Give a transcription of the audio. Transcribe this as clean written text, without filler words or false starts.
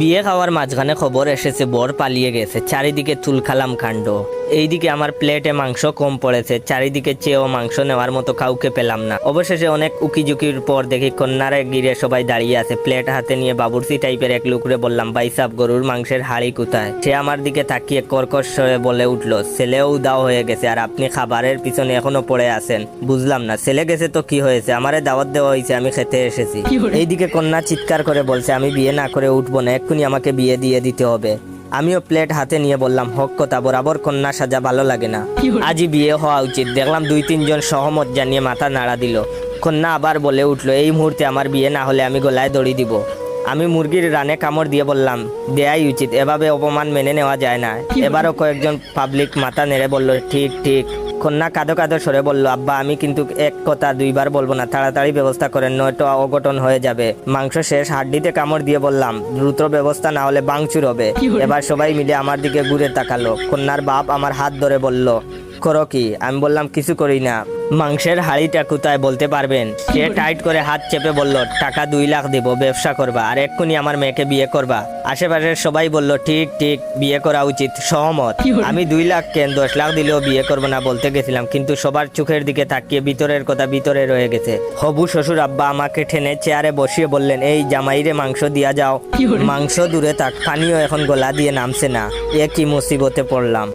বিয়ে খাওয়ার মাঝখানে খবর এসেছে বর পালিয়ে গেছে, চারিদিকে তুলখালাম কাণ্ড। এইদিকে আমার প্লেটে মাংস কম পড়েছে, চারিদিকে চেয়েও মাংস নেওয়ার মতো কাউকে পেলাম না। অবশেষে অনেক উকিঝুঁকির পর দেখি কন্যারে গিরে সবাই দাঁড়িয়ে আছে। প্লেট হাতে নিয়ে বাবুর্চি টাইপের এক লোকরে বললাম, ভাই সাব গরুর মাংসের হাড়ি কোথায়? সে আমার দিকে তাকিয়ে কর্কশ স্বরে বলে উঠলো, ছেলেও উদাও হয়ে গেছে আর আপনি খাবারের পিছনে এখনো পড়ে আছেন। বুঝলাম না, ছেলে গেছে তো কি হয়েছে, আমারে দাওয়াত দেওয়া হয়েছে, আমি খেতে এসেছি। এইদিকে কন্যা চিৎকার করে বলছে, আমি বিয়ে না করে উঠবো না, এক্ষুনি আমাকে বিয়ে দিয়ে দিতে হবে। আমিও প্লেট হাতে নিয়ে বললাম, হক কথা, বরাবর কন্যা সাজা ভালো লাগে না, আজই বিয়ে হওয়া উচিত। দেখলাম 2-3 জন সহমত জানিয়ে মাথা নাড়া দিল। কন্যা আবার বলে উঠলো, এই মুহূর্তে আমার বিয়ে না হলে আমি গলায় দড়ি দিব। আমি মুরগির রানে কামড় দিয়ে বললাম, দেয়াই উচিত, এভাবে অপমান মেনে নেওয়া যায় না। এবারও কয়েকজন পাবলিক মাথা নেড়ে বলল, ঠিক ঠিক। কন্যা কাঁদো কাঁদো সরে বলল, আব্বা আমি কিন্তু এক কথা দুইবার বলবো না, তাড়াতাড়ি ব্যবস্থা করেন, নয়তো অঘটন হয়ে যাবে। মাংস শেষ, হাড্ডিতে কামড় দিয়ে বললাম, দ্রুত ব্যবস্থা না হলে ভাঙচুর হবে। এবার সবাই মিলে আমার দিকে ঘুরে তাকালো। কন্যার বাপ আমার হাত ধরে বলল, করো কি? আমি বললাম, কিছু করি না। মাংসের হাড়িটা কোথায় বলতে পারবেন? সে টাইট করে হাত চেপে বলল, টাকা 2 লাখ দেব, ব্যবসা করবা আর এক্ষুনি আমার মেয়েকে বিয়ে করবা। আশেপাশের সবাই বলল, ঠিক ঠিক, বিয়ে করা উচিত, সহমত। আমি 2 লাখ কেন 10 লাখ দিলেও বিয়ে করবো না বলতে গেছিলাম, কিন্তু সবার চোখের দিকে তাকিয়ে ভিতরের কথা ভিতরে রয়ে গেছে। হবু শ্বশুর আব্বা আমাকে টেনে চেয়ারে বসিয়ে বললেন, এই জামাইরে মাংস দিয়া যাও। মাংস দূরে থাক, পানিও এখন গলা দিয়ে নামছে না। এ কি মুসিবতে পড়লাম।